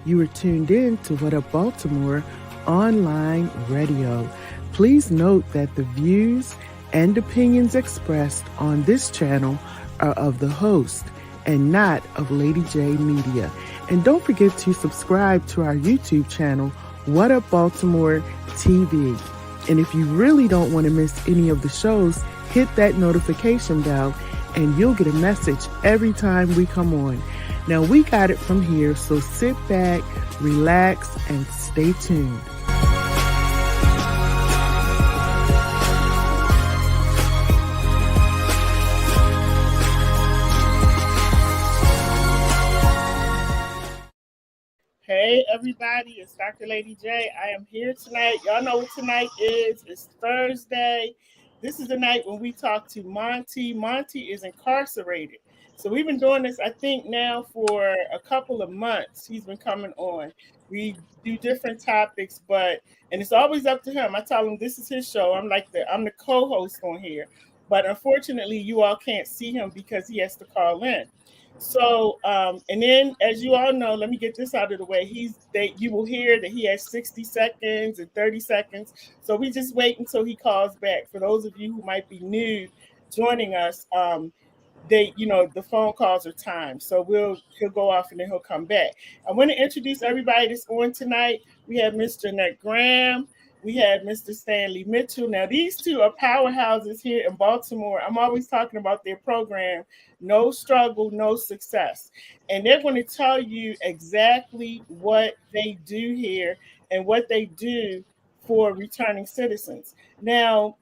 You are tuned in to What Up Baltimore online radio. Please note that the views and opinions expressed on this channel are of the host and not of Lady J Media. And don't forget to subscribe to our YouTube channel, What Up Baltimore TV. And if you really don't want to miss any of the shows, hit that notification bell and you'll get a message every time we come on. Now, we got it from here, so sit back, relax, and stay tuned. Hey everybody, it's Dr. Lady J. I am here tonight. Y'all know what tonight is. It's Thursday. This is the night when we talk to Monty. Monty is incarcerated. So we've been doing this, I think, now for a couple of months. He's been coming on. We do different topics, and it's always up to him. I tell him this is his show. I'm the co-host on here. But unfortunately, you all can't see him because he has to call in. So, and then as you all know, let me get this out of the way. You will hear that he has 60 seconds and 30 seconds. So we just wait until he calls back. For those of you who might be new joining us, the phone calls are timed. So he'll go off and then he'll come back. I want to introduce everybody that's on tonight. We have Miss Jeanette Graham. We have Mr. Stanley Mitchell. Now, these two are powerhouses here in Baltimore. I'm always talking about their program, No Struggle, No Success. And they're going to tell you exactly what they do here and what they do for returning citizens. Now,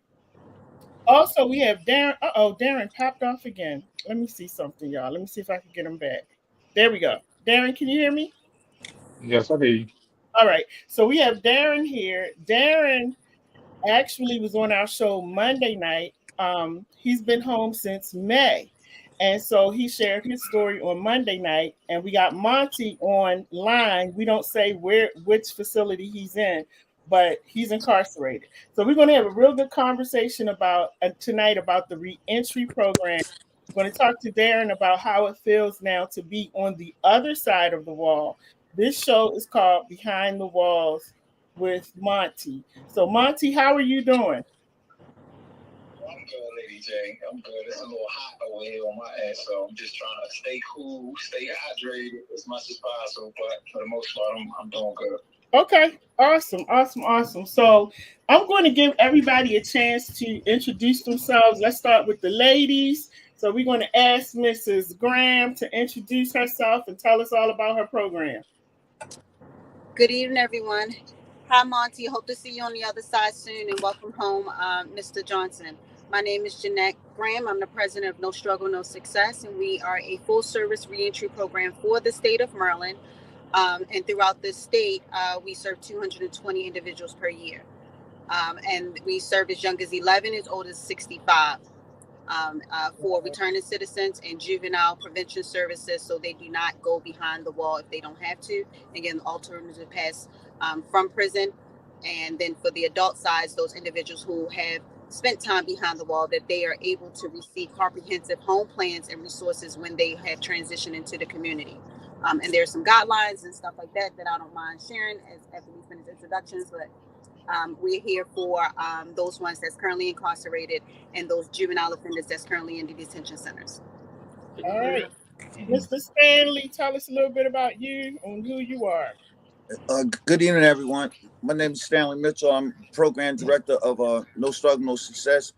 also, we have Darren. Darren popped off again. Let me see something, y'all. Let me see if I can get him back. There we go. Darren, can you hear me? Yes, I hear you. All right. So we have Darren here. Darren actually was on our show Monday night. He's been home since May. And so he shared his story on Monday night. And we got Monty online. We don't say which facility he's in, but he's incarcerated. So we're going to have a real good conversation tonight about the reentry program. We're going to talk to Darren about how it feels now to be on the other side of the wall. This show is called Behind the Walls with Monty. So Monty, how are you doing? I'm good, Lady J. I'm good. It's a little hot over here on my end, so I'm just trying to stay cool, stay hydrated as much as possible. But for the most part, I'm doing good. Okay, awesome. So I'm going to give everybody a chance to introduce themselves. Let's start with the ladies. So we're going to ask Mrs. Graham to introduce herself and tell us all about her program. Good evening, everyone. Hi, Monty. Hope to see you on the other side soon, and welcome home, Mr. Johnson. My name is Jeanette Graham. I'm the president of No Struggle, No Success, and we are a full-service reentry program for the state of Maryland. And throughout the state, we serve 220 individuals per year. And we serve as young as 11, as old as 65. For returning citizens and juvenile prevention services, so they do not go behind the wall if they don't have to. Again, alternative paths from prison. And then for the adult side, those individuals who have spent time behind the wall, that they are able to receive comprehensive home plans and resources when they have transitioned into the community. And there's some guidelines and stuff like that I don't mind sharing after we finish introductions, but we're here for those ones that's currently incarcerated and those juvenile offenders that's currently in the detention centers. All right. Mr. Stanley, tell us a little bit about you and who you are. Good evening, everyone. My name is Stanley Mitchell. I'm program director of No Struggle, No Success.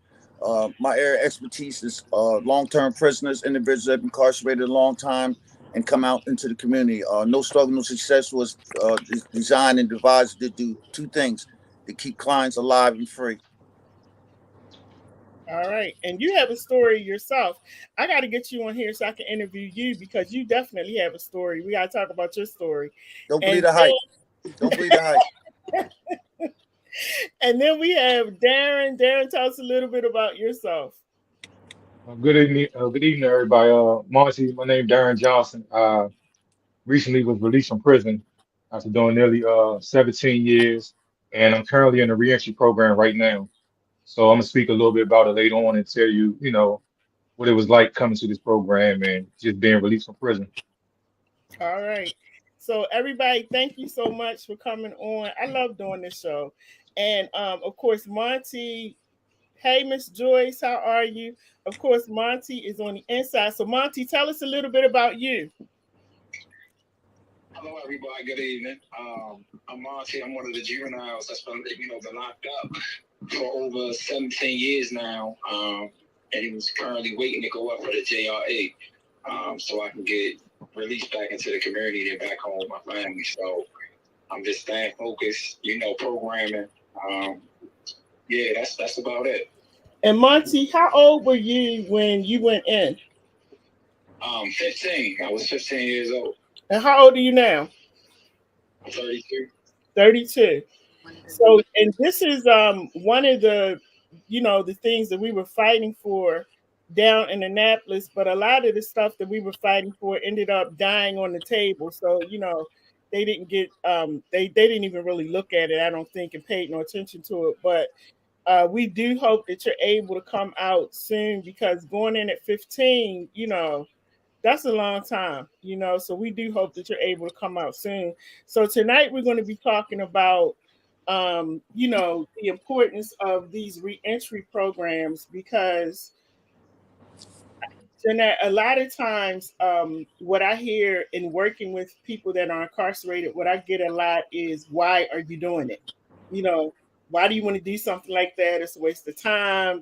My area of expertise is long-term prisoners, individuals that have been incarcerated a long time and come out into the community. No Struggle, No Success was designed and devised to do two things: to keep clients alive and free. All right. And you have a story yourself. I got to get you on here so I can interview you because you definitely have a story. We got to talk about your story. Don't believe the hype. Don't believe the hype. And then we have Darren. Darren, tell us a little bit about yourself. Good evening, everybody. Monty, my name is Darren Johnson. I recently was released from prison after doing nearly 17 years, and I'm currently in a reentry program right now. So I'm gonna speak a little bit about it later on and tell you, what it was like coming to this program and just being released from prison. All right. So everybody, thank you so much for coming on. I love doing this show. And of course, Monty. Hey, Miss Joyce, how are you? Of course, Monty is on the inside. So Monty, tell us a little bit about you. Hello, everybody. Good evening. I'm Monty. I'm one of the juveniles that's been locked up for over 17 years now. And he's currently waiting to go up for the JRA, so I can get released back into the community and back home with my family. So I'm just staying focused, programming. Yeah, that's about it. And Monty, how old were you when you went in? 15. I was 15 years old. And how old are you now? I'm 32. 32. So, and this is one of the, the things that we were fighting for down in Annapolis, but a lot of the stuff that we were fighting for ended up dying on the table. So, they didn't get they didn't even really look at it, I don't think, and paid no attention to it. But we do hope that you're able to come out soon, because going in at 15, that's a long time, so we do hope that you're able to come out soon. So tonight we're going to be talking about, the importance of these reentry programs, because Jeanette, a lot of times, what I hear in working with people that are incarcerated, what I get a lot is, why are you doing it? Why do you want to do something like that? It's a waste of time.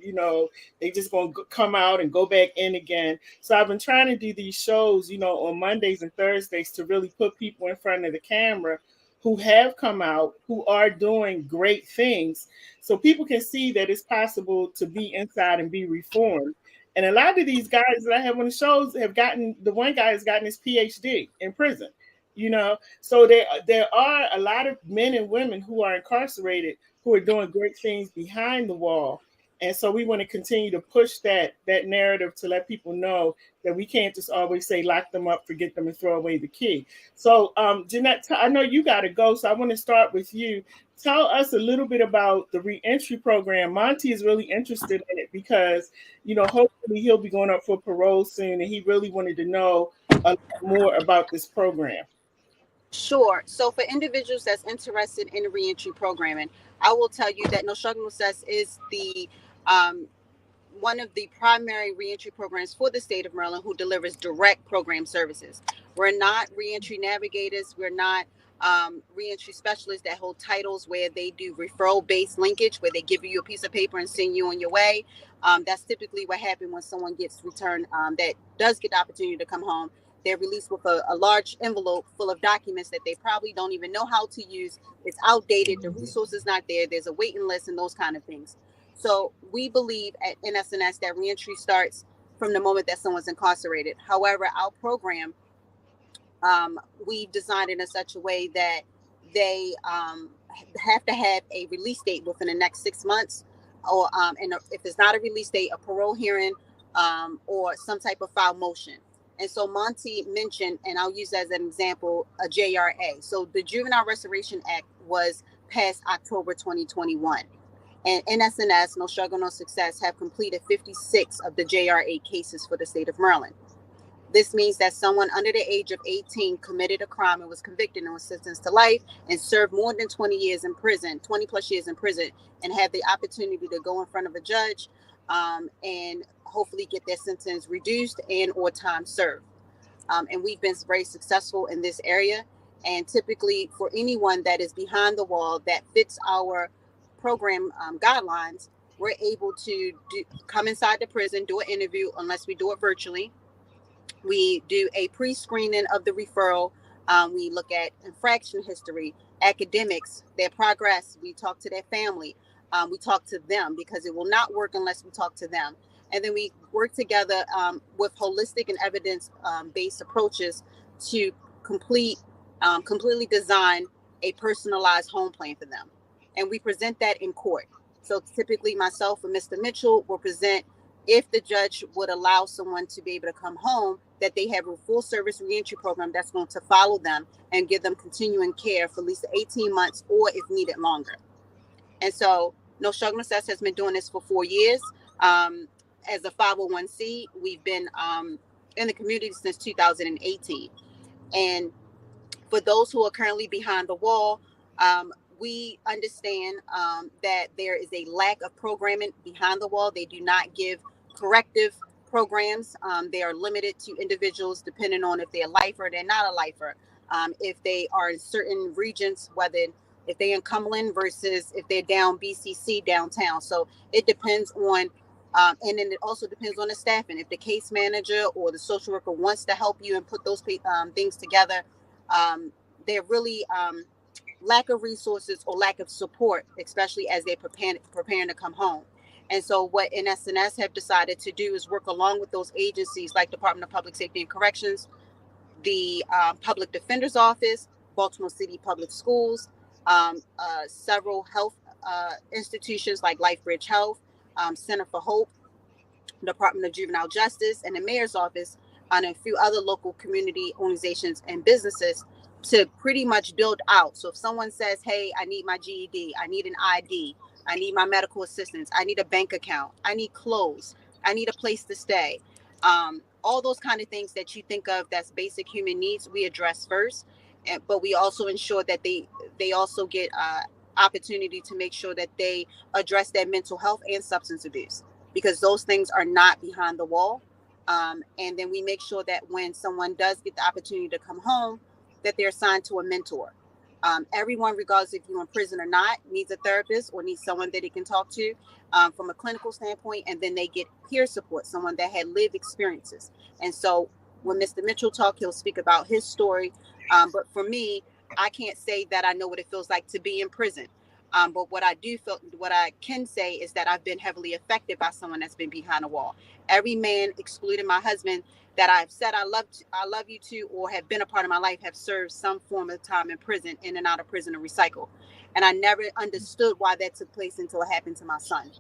They just going to come out and go back in again. So I've been trying to do these shows, on Mondays and Thursdays, to really put people in front of the camera who have come out, who are doing great things, so people can see that it's possible to be inside and be reformed. And a lot of these guys that I have on the shows the one guy has gotten his PhD in prison, So there are a lot of men and women who are incarcerated who are doing great things behind the wall. And so we want to continue to push that narrative to let people know that we can't just always say lock them up, forget them, and throw away the key. So Jeanette, I know you got to go, so I want to start with you. Tell us a little bit about the reentry program. Monty is really interested in it because, hopefully he'll be going up for parole soon, and he really wanted to know a lot more about this program. Sure. So for individuals that's interested in reentry programming, I will tell you that No Struggle No Success is the one of the primary reentry programs for the state of Maryland who delivers direct program services. We're not reentry navigators. We're not reentry specialists that hold titles where they do referral-based linkage, where they give you a piece of paper and send you on your way. That's typically what happens when someone gets returned that does get the opportunity to come home. They're released with a large envelope full of documents that they probably don't even know how to use. It's outdated. The resource is not there. There's a waiting list and those kind of things. So we believe at NSNS that reentry starts from the moment that someone's incarcerated. However, our program, we've designed it in such a way that they have to have a release date within the next 6 months, or and if it's not a release date, a parole hearing, or some type of file motion. And so Monty mentioned, and I'll use as an example, a JRA. So the Juvenile Restoration Act was passed October 2021. And NSNS, No Struggle, No Success, have completed 56 of the JRA cases for the state of Maryland. This means that someone under the age of 18 committed a crime and was convicted and was sentenced to life and served more than 20 years in prison, 20 plus years in prison, and have the opportunity to go in front of a judge and hopefully get their sentence reduced and or time served. And we've been very successful in this area. And typically for anyone that is behind the wall that fits our program guidelines, we're able to come inside the prison, do an interview, unless we do it virtually. We do a pre-screening of the referral. We look at infraction history, academics, their progress. We talk to their family. We talk to them, because it will not work unless we talk to them. And then we work together with holistic and evidence-based approaches to completely design a personalized home plan for them. And we present that in court. So typically myself and Mr. Mitchell will present, if the judge would allow someone to be able to come home, that they have a full service reentry program that's going to follow them and give them continuing care for at least 18 months or if needed longer. And so No Struggle No Success has been doing this for 4 years. As a 501c, we've been in the community since 2018. And For those who are currently behind the wall, we understand that there is a lack of programming behind the wall. They do not give corrective programs. They are limited to individuals depending on if they're a lifer or they're not a lifer. If they are in certain regions, whether if they're in Cumberland versus if they're down BCC downtown. So it depends on, and then it also depends on the staffing. If the case manager or the social worker wants to help you and put those things together, they're really lack of resources or lack of support, especially as they're preparing to come home. And so what NSNS have decided to do is work along with those agencies like Department of Public Safety and Corrections, the Public Defender's Office, Baltimore City Public Schools, several health institutions like LifeBridge Health, Center for Hope, Department of Juvenile Justice, and the Mayor's Office, and a few other local community organizations and businesses to pretty much build out. So if someone says, hey, I need my GED, I need an ID, I need my medical assistance, I need a bank account, I need clothes, I need a place to stay, all those kind of things that you think of that's basic human needs, we address first. But we also ensure that they also get opportunity to make sure that they address their mental health and substance abuse, because those things are not behind the wall. And then we make sure that when someone does get the opportunity to come home, that they're assigned to a mentor. Everyone, regardless if you're in prison or not, needs a therapist or needs someone that they can talk to from a clinical standpoint, and then they get peer support, someone that had lived experiences. And so when Mr. Mitchell talks, he'll speak about his story. But for me, I can't say that I know what it feels like to be in prison. But what I can say is that I've been heavily affected by someone that's been behind a wall. Every man, excluding my husband, that I've said I love you to, or have been a part of my life, have served some form of time in prison, in and out of prison, and recycle. And I never understood why that took place until it happened to my son.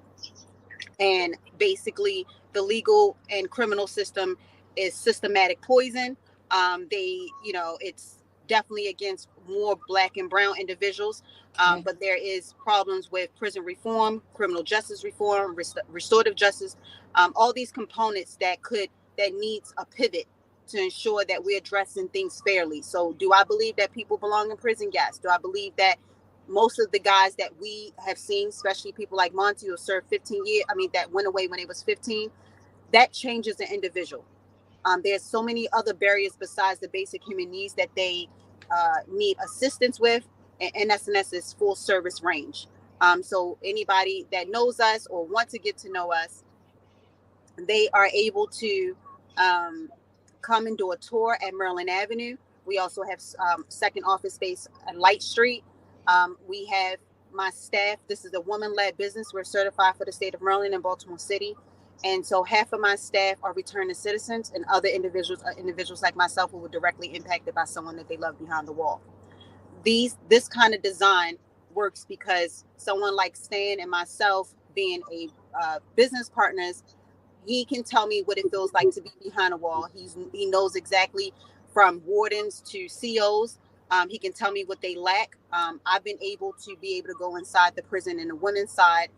And basically, the legal and criminal system is systematic poison. It's definitely against more Black and brown individuals. But there is problems with prison reform, criminal justice reform, restorative justice, all these components that needs a pivot to ensure that we're addressing things fairly. So do I believe that people belong in prison? Yes. Do I believe that most of the guys that we have seen, especially people like Monty, who served 15 years, that went away when they was 15, that changes an individual. There's so many other barriers besides the basic human needs that they need assistance with, and SNS is full service range. So anybody that knows us or want to get to know us, they are able to come and do a tour at Maryland Avenue. We also have second office space at Light Street. We have my staff. This is a woman-led business. We're certified for the state of Maryland and Baltimore City. And so half of my staff are returning citizens, and other individuals are individuals like myself who were directly impacted by someone that they love behind the wall. This kind of design works because someone like Stan and myself, being a business partners, he can tell me what it feels like to be behind a wall. He knows exactly, from wardens to COs. He can tell me what they lack. I've been able to go inside the prison in the women's side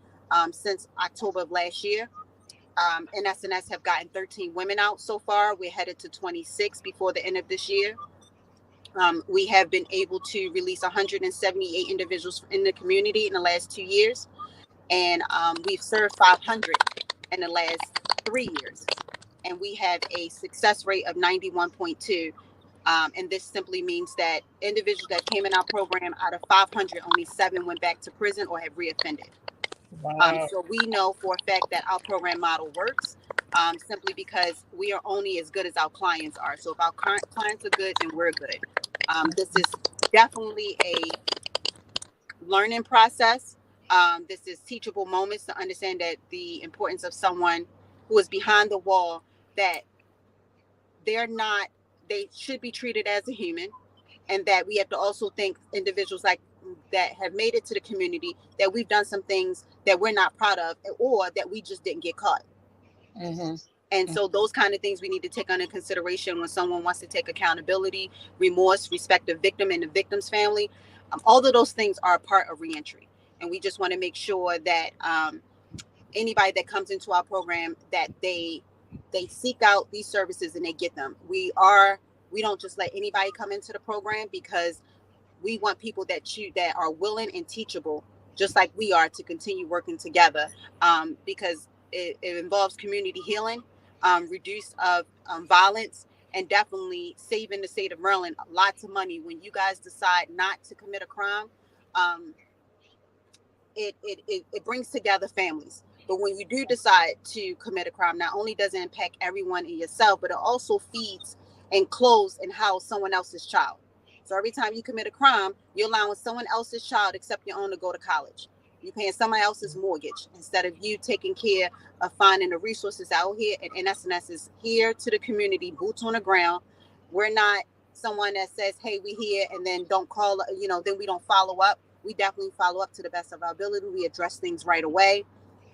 since October of last year. NSNS have gotten 13 women out so far. We're headed to 26 before the end of this year. We have been able to release 178 individuals in the community in the last 2 years. And we've served 500 in the last 3 years. And we have a success rate of 91.2. And this simply means that individuals that came in our program, out of 500, only 7 went back to prison or have reoffended. Wow. So we know for a fact that our program model works, simply because we are only as good as our clients are. So if our clients are good, then we're good. This is definitely a learning process. This is teachable moments to understand that the importance of someone who is behind the wall, that they should be treated as a human, and that we have to also think individuals like that have made it to the community, that we've done some things that we're not proud of, or that we just didn't get caught. Mm-hmm. And so those kind of things we need to take under consideration when someone wants to take accountability, remorse, respect the victim and the victim's family. All of those things are a part of reentry. And we just want to make sure that anybody that comes into our program, that they seek out these services and they get them. We are We don't just let anybody come into the program, because we want people that are willing and teachable, just like we are, to continue working together, because it involves community healing, reduce of violence, and definitely saving the state of Maryland lots of money. When you guys decide not to commit a crime, um, it brings together families. But when you do decide to commit a crime, not only does it impact everyone and yourself, but it also feeds and clothes and house someone else's child. So every time you commit a crime, you're allowing someone else's child, except your own, to go to college. You're paying somebody else's mortgage instead of you taking care of finding the resources out here. And SNS is here to the community, boots on the ground. We're not someone that says, hey, we here, and then don't call, then we don't follow up. We definitely follow up to the best of our ability. We address things right away.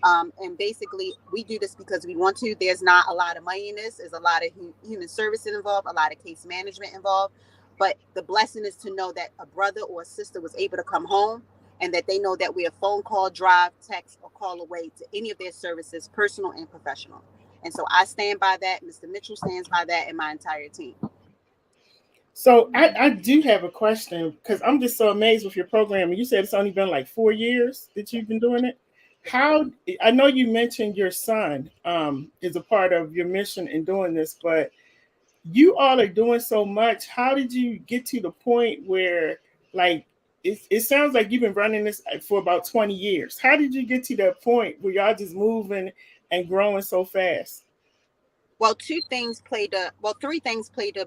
And basically, we do this because we want to. There's not a lot of money in this. There's a lot of human services involved, a lot of case management involved. But the blessing is to know that a brother or a sister was able to come home, and that they know that we're a phone call, drive, text, or call away to any of their services, personal and professional. And so I stand by that. Mr. Mitchell stands by that, and my entire team. So I do have a question, because I'm just so amazed with your program. You said it's only been like 4 years that you've been doing it. How, I know you mentioned your son is a part of your mission in doing this, but you all are doing so much. How did you get to the point where, like, it sounds like you've been running this for about 20 years. How did you get to that point where y'all just moving and growing so fast? Well, three things played a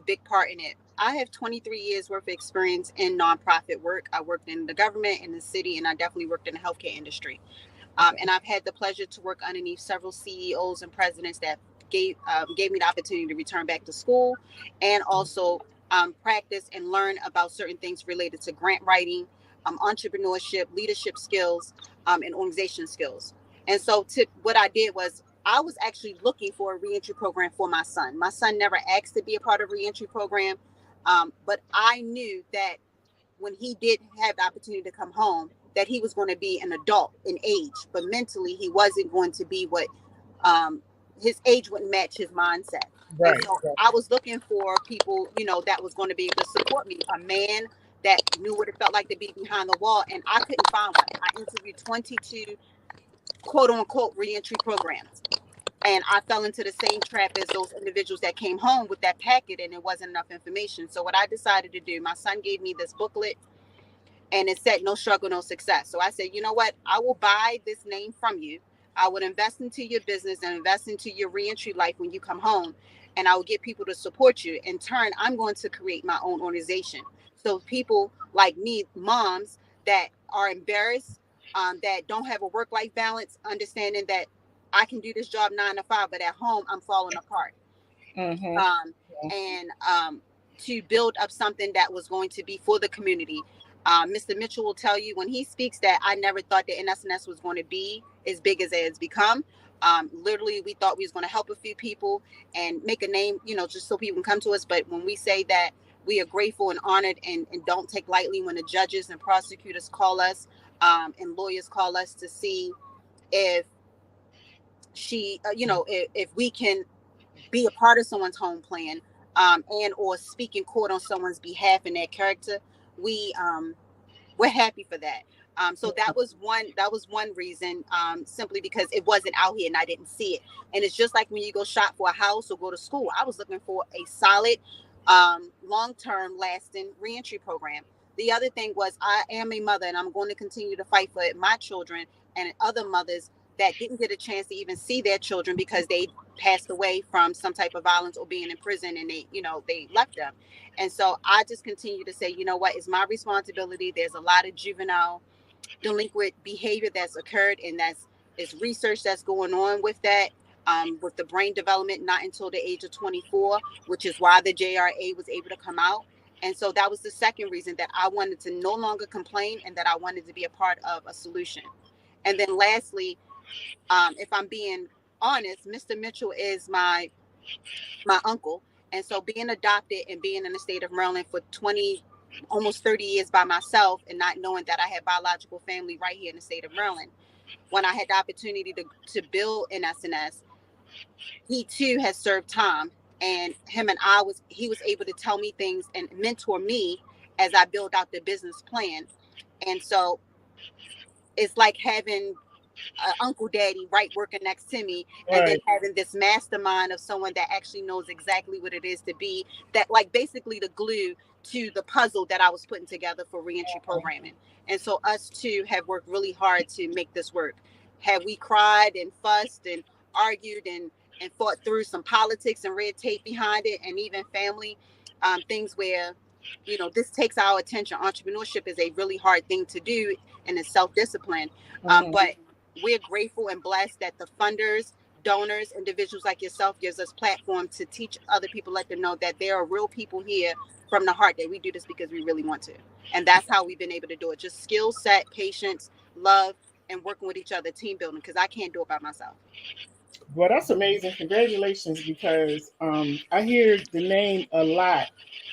big part in it. I have 23 years worth of experience in nonprofit work. I worked in the government, in the city, and I definitely worked in the healthcare industry. And I've had the pleasure to work underneath several CEOs and presidents that gave me the opportunity to return back to school, and also practice and learn about certain things related to grant writing, entrepreneurship, leadership skills, and organization skills. And so what I did was, I was actually looking for a reentry program for my son. My son never asked to be a part of a reentry program, but I knew that when he did have the opportunity to come home, that he was going to be an adult in age, but mentally he wasn't going to be what his age wouldn't match his mindset. Right. And so I was looking for people, that was going to be able to support me, a man that knew what it felt like to be behind the wall, and I couldn't find one. I interviewed 22 quote unquote reentry programs, and I fell into the same trap as those individuals that came home with that packet and it wasn't enough information. So what I decided to do, my son gave me this booklet, and it said, no struggle, no success. So I said, you know what? I will buy this name from you. I would invest into your business and invest into your reentry life when you come home. And I will get people to support you. In turn, I'm going to create my own organization. So people like me, moms that are embarrassed, that don't have a work-life balance, understanding that I can do this job 9 to 5, but at home I'm falling apart. Mm-hmm. And to build up something that was going to be for the community. Mr. Mitchell will tell you when he speaks that I never thought that NSNS was going to be as big as it has become. Literally, we thought we was going to help a few people and make a name, just so people can come to us. But when we say that we are grateful and honored, and don't take lightly when the judges and prosecutors call us, and lawyers call us to see if if we can be a part of someone's home plan, and or speak in court on someone's behalf in their character, we're happy for that. So that was one reason, simply because it wasn't out here and I didn't see it. And it's just like when you go shop for a house or go to school. I was looking for a solid, long-term lasting reentry program. The other thing was, I am a mother, and I'm going to continue to fight for my children and other mothers that didn't get a chance to even see their children because they passed away from some type of violence or being in prison, and they left them. And so I just continue to say, it's my responsibility. There's a lot of juvenile delinquent behavior that's occurred, and is research that's going on with that, with the brain development not until the age of 24, which is why the JRA was able to come out. And so that was the second reason that I wanted to no longer complain, and that I wanted to be a part of a solution. And then lastly, if I'm being honest, Mr. Mitchell is my uncle. And so being adopted and being in the state of Maryland for almost 30 years by myself, and not knowing that I had biological family right here in the state of Maryland, when I had the opportunity to build an SNS, he too has served time and he was able to tell me things and mentor me as I build out the business plan. And so it's like having uncle daddy right working next to me, and then Right. having this mastermind of someone that actually knows exactly what it is to be that, like, basically the glue to the puzzle that I was putting together for reentry programming. And so us two have worked really hard to make this work. Have we cried and fussed and argued and fought through some politics and red tape behind it, and even family things where, you know, this takes our attention. Entrepreneurship is a really hard thing to do, and it's self-discipline. But we're grateful and blessed that the funders, donors, individuals like yourself gives us platform to teach other people, let them know that there are real people here from the heart, that we do this because we really want to. And that's how we've been able to do it. Just skill set, patience, love, and working with each other, team building, because I can't do it by myself. Well, that's amazing. Congratulations, because I hear the name a lot.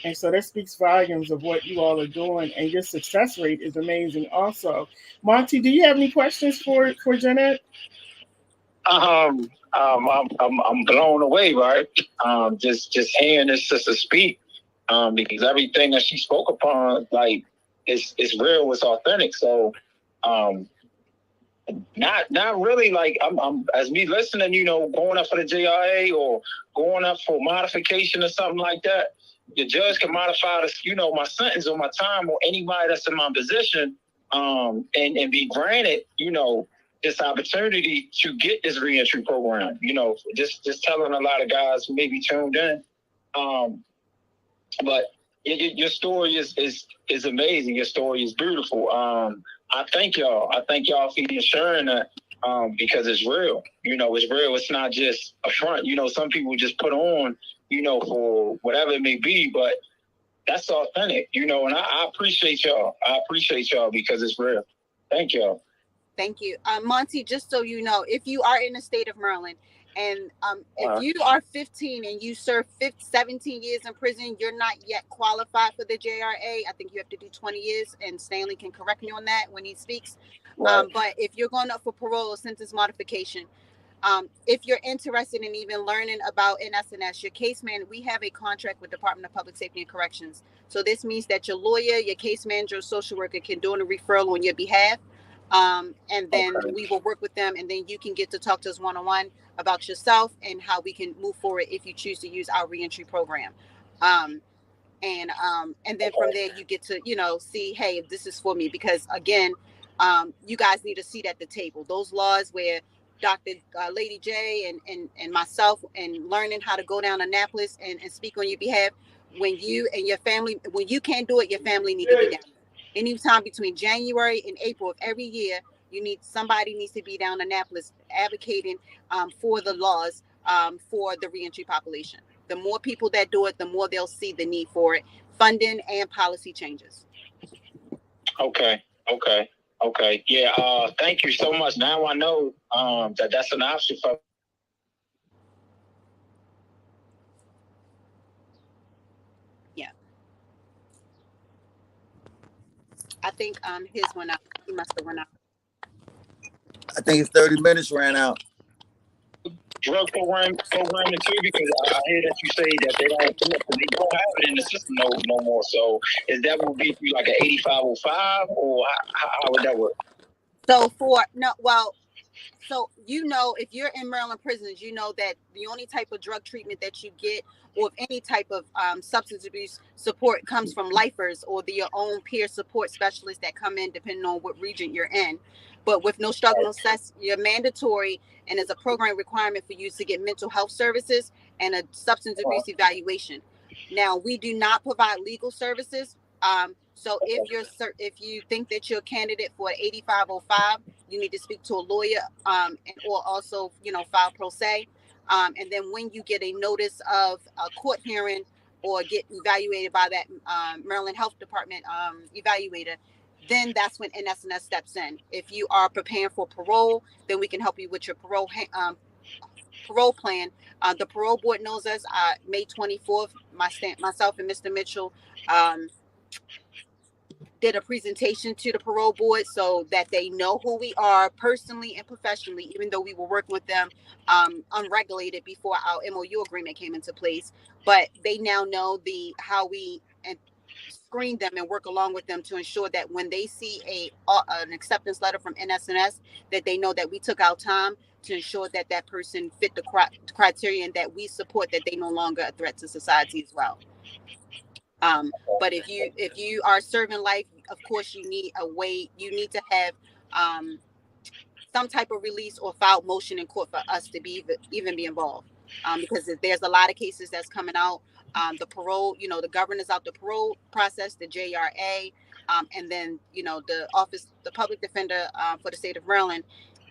And so that speaks volumes of what you all are doing. And your success rate is amazing also. Monty, do you have any questions for Jeanette? I'm blown away, right? Just hearing this sister speak, because everything that she spoke upon, like, it's real, it's authentic. So, not really like I'm as me listening, you know, going up for the JRA or going up for modification or something like that. The judge can modify this, you know, my sentence or my time, or anybody that's in my position, and be granted, you know, this opportunity to get this reentry program. You know, just telling a lot of guys who may be tuned in. But your story is amazing. Your story is beautiful. I thank y'all. I thank y'all for sharing that, because it's real. You know, it's real. It's not just a front. You know, some people just put on, you know, for whatever it may be, but that's authentic, you know, and I appreciate y'all. I appreciate y'all because it's real. Thank y'all. Thank you. Monty, just so you know, if you are in the state of Maryland, and if you are 15 and you serve 17 years in prison, you're not yet qualified for the JRA. I think you have to do 20 years, and Stanley can correct me on that when he speaks. Right. But if you're going up for parole or sentence modification, if you're interested in even learning about NSNS, your case man, we have a contract with Department of Public Safety and Corrections. So this means that your lawyer, your case manager, or social worker can do a referral on your behalf. And then we will work with them, and then you can get to talk to us one-on-one about yourself and how we can move forward if you choose to use our reentry program. And then from there you get to, you know, see, hey, if this is for me, because again, you guys need a seat at the table. Those laws where Dr. Lady J and myself, and learning how to go down Annapolis and speak on your behalf, when you and your family, when you can't do it, your family need to be down. Anytime between January and April of every year, somebody needs to be down Annapolis advocating for the laws for the reentry population. The more people that do it, the more they'll see the need for it, funding and policy changes. Okay. Yeah. Thank you so much. Now I know that's an option for. Yeah. I think his went out. He must have went out. I think his 30 minutes ran out. Drug programming too, because I hear that you say that they don't have it in the system no more. So is that will be through like an 8505, or how would that work? So you know, if you're in Maryland prisons, you know that the only type of drug treatment that you get, or any type of substance abuse support, comes from lifers or your own peer support specialists that come in depending on what region you're in. But with No Struggle, No Success, you're mandatory, and there's a program requirement for you to get mental health services and a substance abuse evaluation. Now, we do not provide legal services. So if you think that you're a candidate for 8505, you need to speak to a lawyer, or also, you know, file pro se. And then when you get a notice of a court hearing or get evaluated by that Maryland Health Department evaluator, then that's when NSNS steps in. If you are preparing for parole, then we can help you with your parole plan. The parole board knows us. May 24th, myself and Mr. Mitchell did a presentation to the parole board so that they know who we are personally and professionally, even though we were working with them unregulated before our MOU agreement came into place. But they now know how we screen them and work along with them to ensure that when they see an acceptance letter from NSNS, that they know that we took our time to ensure that that person fit the criteria and that we support that they no longer a threat to society as well. But if you are serving life, of course you need to have some type of release or filed motion in court for us to be involved. Because there's a lot of cases that's coming out. The parole, the governors out the parole process, the JRA, and then the public defender for the state of Maryland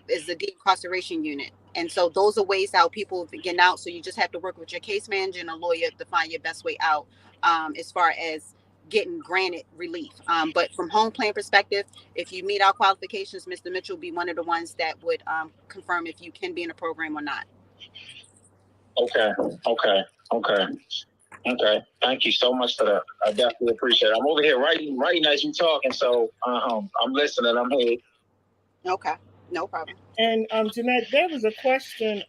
is the de-incarceration unit. And so those are ways how people get out. So you just have to work with your case manager and a lawyer to find your best way out as far as getting granted relief. But from home plan perspective, if you meet our qualifications, Mr. Mitchell will be one of the ones that would confirm if you can be in a program or not. Okay. Thank you so much for that. I definitely appreciate it. I'm over here writing as you're talking, so I'm listening. I'm here. Okay, no problem. And Jeanette, there was a question,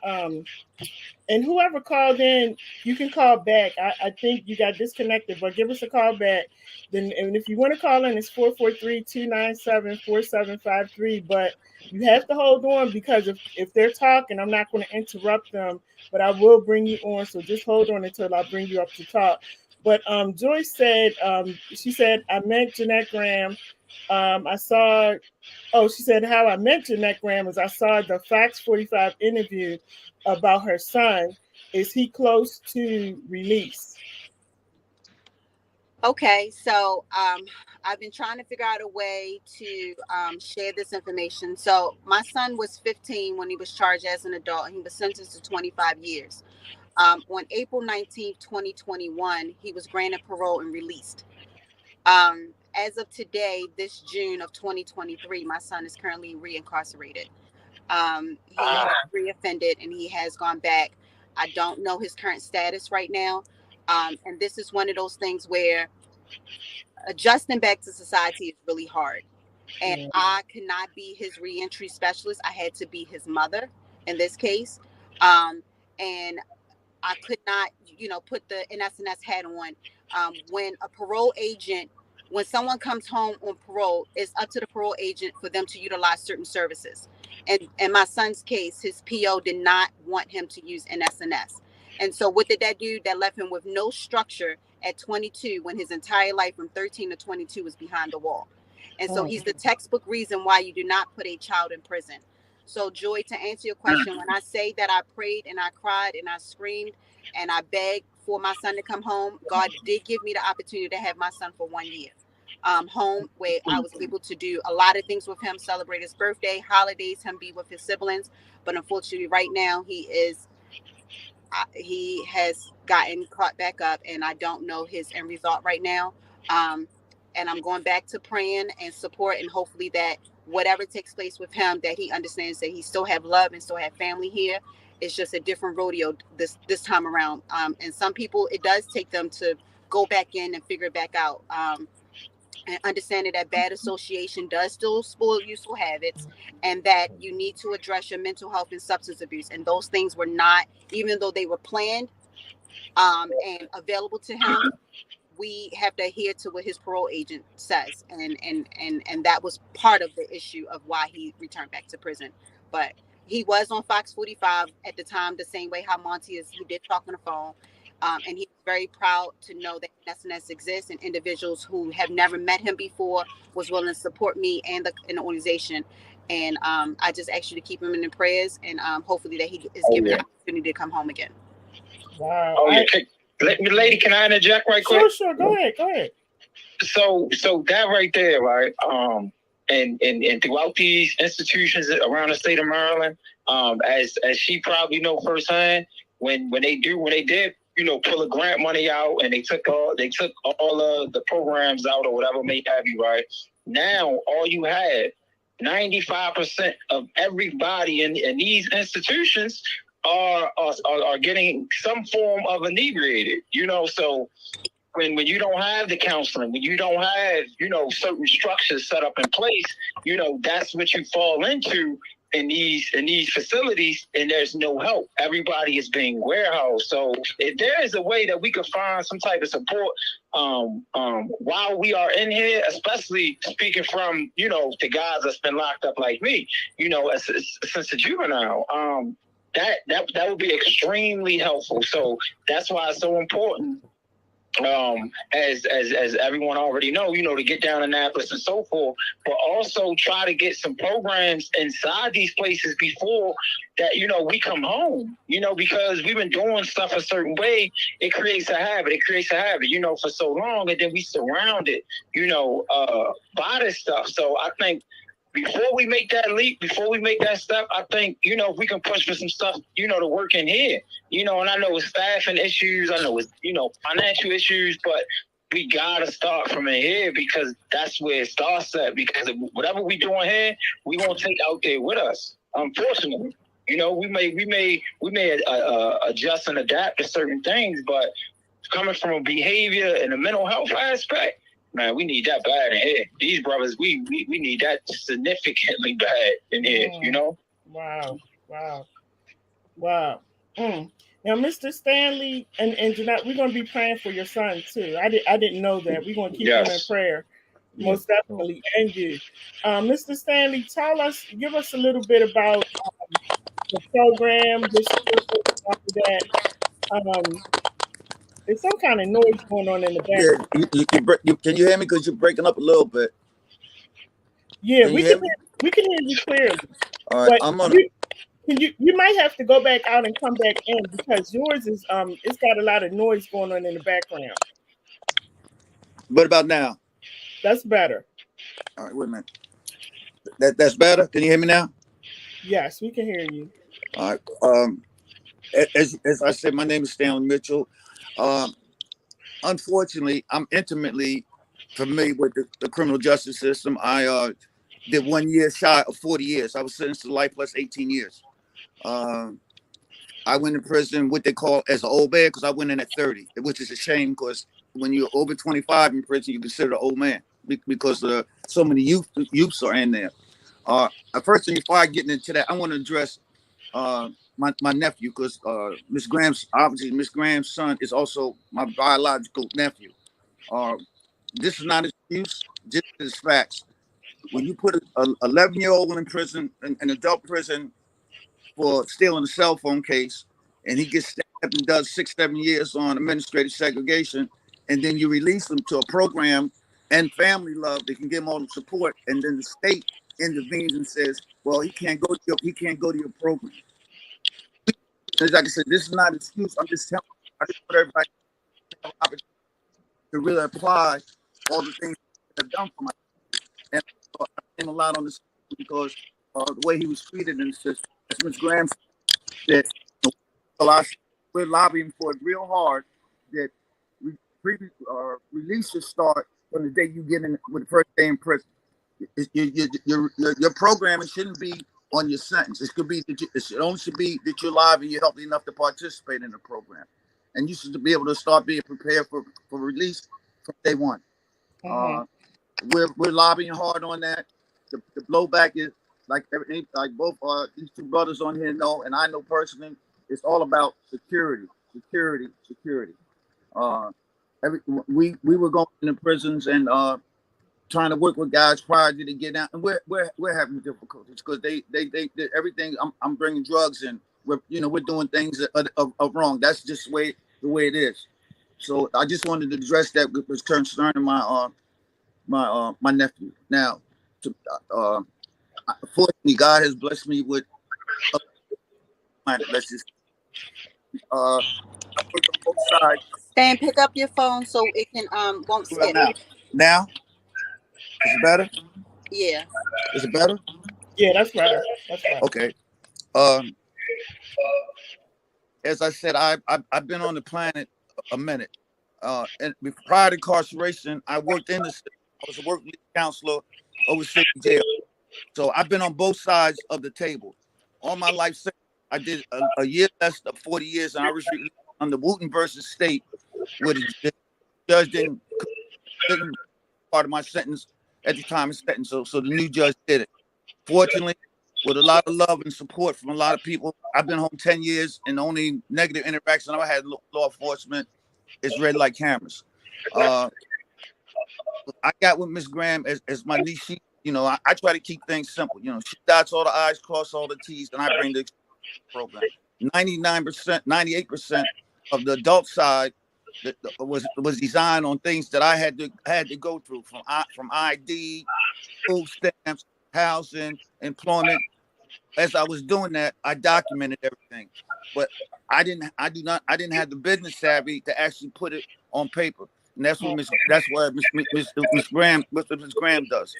and whoever called in, you can call back. I think you got disconnected, but give us a call back. Then, and if you want to call in, it's 443-297-4753. But you have to hold on, because if they're talking, I'm not going to interrupt them, but I will bring you on. So just hold on until I bring you up to talk. But Joyce said, she said, I met Jeanette Graham. She said, how I met Jeanette Graham is I saw the Fox 45 interview about her son. Is he close to release? Okay, so I've been trying to figure out a way to share this information. So my son was 15 when he was charged as an adult, and he was sentenced to 25 years. On April 19th, 2021, he was granted parole and released. As of today, this June of 2023, my son is currently reincarcerated. He has reoffended and he has gone back. I don't know his current status right now. And this is one of those things where adjusting back to society is really hard. And I could not be his reentry specialist. I had to be his mother in this case. And I could not, put the NSNS hat on. When a parole agent, when someone comes home on parole, it's up to the parole agent for them to utilize certain services. And in my son's case, his PO did not want him to use NSNS. And so what did that do? That left him with no structure at 22, when his entire life from 13 to 22 was behind the wall. And so he's the textbook reason why you do not put a child in prison. So Joy, to answer your question, when I say that I prayed and I cried and I screamed and I begged for my son to come home, God did give me the opportunity to have my son for 1 year home, where I was able to do a lot of things with him, celebrate his birthday, holidays, him be with his siblings. But unfortunately, right now, he has gotten caught back up, and I don't know his end result right now. And I'm going back to praying and support, and hopefully that whatever takes place with him, that he understands that he still have love and still have family here. It's just a different rodeo this time around. And some people, it does take them to go back in and figure it back out. And understanding that bad association does still spoil useful habits, and that you need to address your mental health and substance abuse. And those things were not, even though they were planned and available to him, we have to adhere to what his parole agent says. And that was part of the issue of why he returned back to prison. But he was on Fox 45 at the time, the same way how Monty is. He did talk on the phone. And he's very proud to know that NSNS exists, and individuals who have never met him before was willing to support me and the organization. And I just ask you to keep him in the prayers, and hopefully that he is given the opportunity to come home again. Wow. Lady, can I interject right quick? Sure. Go ahead. So that right there, right? And throughout these institutions around the state of Maryland, as she probably know firsthand, when they did, pull the grant money out, and they took all of the programs out, or whatever may have you, right? Now all you have, 95% of everybody in these institutions are getting some form of inebriated, so when you don't have the counseling, when you don't have, certain structures set up in place, that's what you fall into in these facilities, and there's no help. Everybody is being warehoused. So if there is a way that we could find some type of support while we are in here, especially speaking from, the guys that's been locked up like me, since a juvenile, that would be extremely helpful. So that's why it's so important, as everyone already know, to get down to Annapolis and so forth, but also try to get some programs inside these places before that, we come home, because we've been doing stuff a certain way. It creates a habit, for so long, and then we surround it, by this stuff. So I think before we make that leap, before we make that step, I think, if we can push for some stuff, to work in here, and I know it's staffing issues, I know it's, financial issues, but we gotta start from in here, because that's where it starts at, because whatever we doing here, we won't take out there with us, unfortunately. We may adjust and adapt to certain things, but coming from a behavior and a mental health aspect, man, we need that bad in here. These brothers, we need that significantly bad in here, Wow. Now, Mr. Stanley and Jeanette, we're going to be praying for your son too. I didn't know that. We're going to keep him in prayer, most definitely, and you. Mr. Stanley, give us a little bit about the program, this that. There's some kind of noise going on in the background. Yeah, can you hear me? Because you're breaking up a little bit. Yeah, we can hear you clearly. All right, but you might have to go back out and come back in, because yours is it's got a lot of noise going on in the background. What about now? That's better. All right, wait a minute. That's better. Can you hear me now? Yes, we can hear you. All right. As I said, my name is Stanley Mitchell. Unfortunately, I'm intimately familiar with the criminal justice system. I did 1 year shy of 40 years. I was sentenced to life plus 18 years. I went in prison, what they call as an old man, because I went in at 30, which is a shame, because when you're over 25 in prison, you're considered an old man, because so many youths are in there. First thing, before I get into that, I want to address my nephew, because Miss Graham's son is also my biological nephew. This is not an excuse, just as facts. When you put an 11-year-old in prison, an adult prison, for stealing a cell phone case, and he gets stabbed and does 6-7 years on administrative segregation, and then you release him to a program and family love that can give him all the support, and then the state intervenes and says, well, he can't go to your program. Like I said, this is not an excuse. I'm just telling you, I just want everybody to have an opportunity to really apply all the things that I've done for myself. And I came a lot on this because the way he was treated in the system. As Ms. Graham said, we're lobbying for it real hard that release should start from the day you get in with the first day in prison. Your programming shouldn't be on your sentence. It should be that you're alive and you're healthy enough to participate in the program, and you should be able to start being prepared for release from day one. We're lobbying hard on that. The blowback is like both these two brothers on here know, and I know personally, it's all about security. We were going into prisons and trying to work with guys prior to get out, and we're having difficulties because they everything. I'm bringing drugs in. We're doing things of wrong. That's just the way it is. So I just wanted to address that with concerning my nephew. Now, fortunately, God has blessed me with. Let's just I work on both sides. Stan, pick up your phone so it can won't skip. Now, is it better? Yeah. Is it better? Yeah, that's better. Okay. As I said, I've been on the planet a minute. And prior to incarceration, I worked in the system. I was a work counselor over city jail. So I've been on both sides of the table. All my life, I did a year less of 40 years, and I was on the Wooten versus State, with judge didn't part of my sentence at the time of sentence, so the new judge did it. Fortunately, with a lot of love and support from a lot of people, I've been home 10 years, and the only negative interaction I've had with law enforcement is red light cameras. I got with Miss Graham as my niece. She, I try to keep things simple. She dots all the I's, cross all the T's, and I bring the program. 99%, 98% of the adult side that was designed on things that I had to go through from ID, food stamps, housing, employment. As I was doing that, I documented everything, but I didn't have the business savvy to actually put it on paper, and that's what Miss Graham does.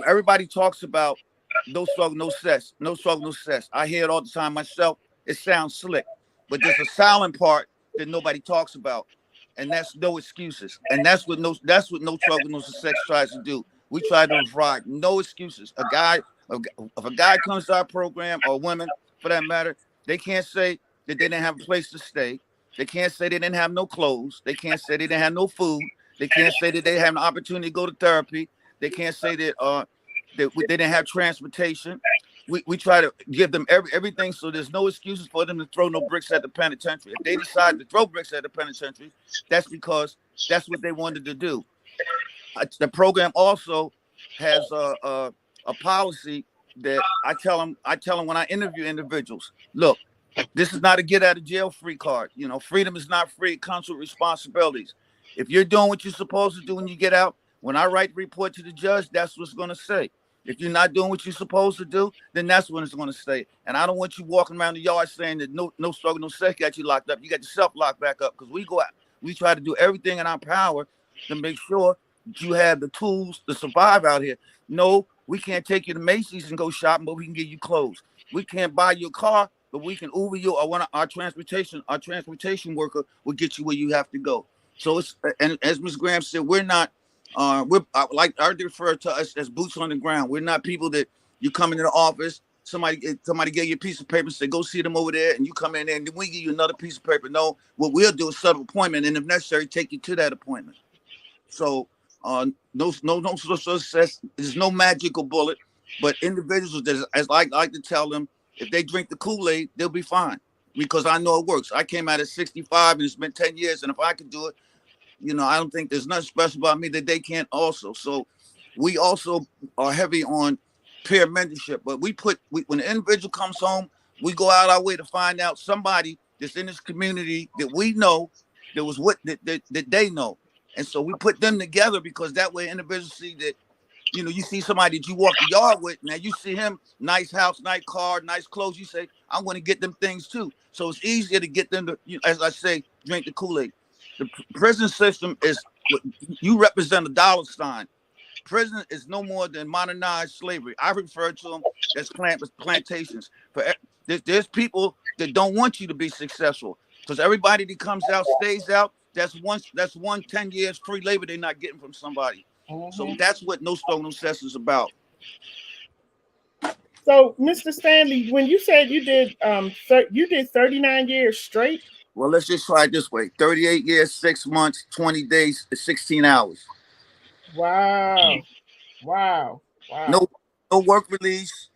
Everybody talks about no struggle, no cess, no struggle, no cess. I hear it all the time myself. It sounds slick, but there's a silent part that nobody talks about, and that's no excuses. And that's what no struggle, no success tries to do. We try to provide no excuses. If a guy comes to our program, or women for that matter, they can't say that they didn't have a place to stay. They can't say they didn't have no clothes. They can't say they didn't have no food. They can't say that they have an opportunity to go to therapy. They can't say that they didn't have transportation. We try to give them everything, so there's no excuses for them to throw no bricks at the penitentiary. If they decide to throw bricks at the penitentiary, that's because that's what they wanted to do. The program also has a policy that I tell them when I interview individuals, look, this is not a get out of jail free card. Freedom is not free. It comes with responsibilities. If you're doing what you're supposed to do when you get out, when I write the report to the judge, that's what's going to say. If you're not doing what you're supposed to do, then that's when it's going to say. And I don't want you walking around the yard saying that no struggle, no sex got you locked up. You got yourself locked back up, because we go out. We try to do everything in our power to make sure that you have the tools to survive out here. No, we can't take you to Macy's and go shopping, but we can give you clothes. We can't buy you a car, but we can Uber you, or one of our transportation worker will get you where you have to go. So it's, and as Ms. Graham said, we're not. I refer to us as boots on the ground. We're not people that you come into the office, somebody gave you a piece of paper and say, go see them over there, and you come in there and then we give you another piece of paper. No, what we'll do is set an appointment, and if necessary, take you to that appointment. So no success. There's no magical bullet, but individuals, as I like to tell them, if they drink the Kool-Aid, they'll be fine, because I know it works. I came out at 65, and it's been 10 years, and if I could do it, I don't think there's nothing special about me that they can't also. So we also are heavy on peer mentorship. But when the individual comes home, we go out our way to find out somebody that's in this community that we know that was that they know. And so we put them together, because that way individuals see that, you see somebody that you walk the yard with. Now you see him, nice house, nice car, nice clothes. You say, I want to get them things too. So it's easier to get them to, as I say, drink the Kool-Aid. The prison system is, you represent a dollar sign. Prison is no more than modernized slavery. I refer to them as plantations. There's people that don't want you to be successful, because everybody that comes out stays out. That's one 10 years free labor they're not getting from somebody. Mm-hmm. So that's what No Struggle, No Cess is about. So, Mr. Stanley, when you said you did 39 years straight. Well, let's just try it this way: 38 years, 6 months, 20 days, 16 hours. Wow. No work release,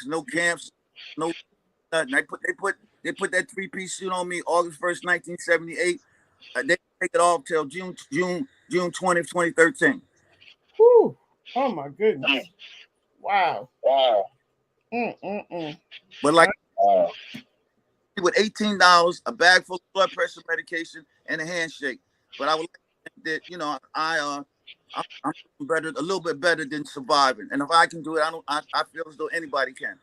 no camps, no nothing. They put that 3-piece suit on me August 1st, 1978. They take it off till June 20th, 2013. Whew. Oh my goodness. Wow. But like, with $18, a bag full of blood pressure medication, and a handshake. But I would like to think that, I'm better, a little bit better than surviving. And if I can do it, I feel as though anybody can.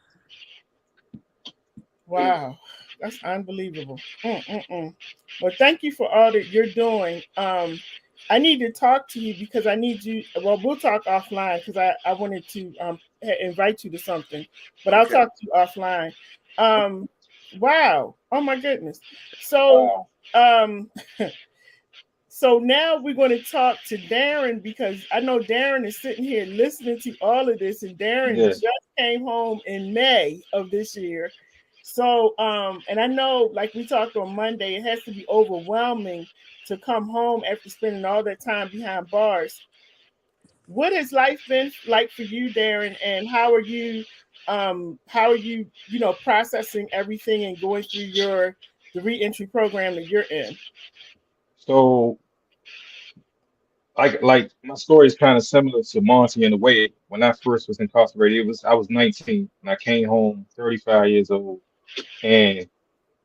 Wow, that's unbelievable. Well, thank you for all that you're doing. I need to talk to you, because I need you. Well, we'll talk offline, because I wanted to invite you to something, but I'll talk to you offline. Wow. Oh my goodness. So, so now we're going to talk to Darren, because I know Darren is sitting here listening to all of this, and Darren just came home in May of this year. So, and I know, like we talked on Monday, it has to be overwhelming to come home after spending all that time behind bars. What has life been like for you, Darren, and how are you, processing everything and going through the reentry program that you're in? So like my story is kind of similar to Monty in a way. When I first was incarcerated, I was 19 and I came home 35 years old, and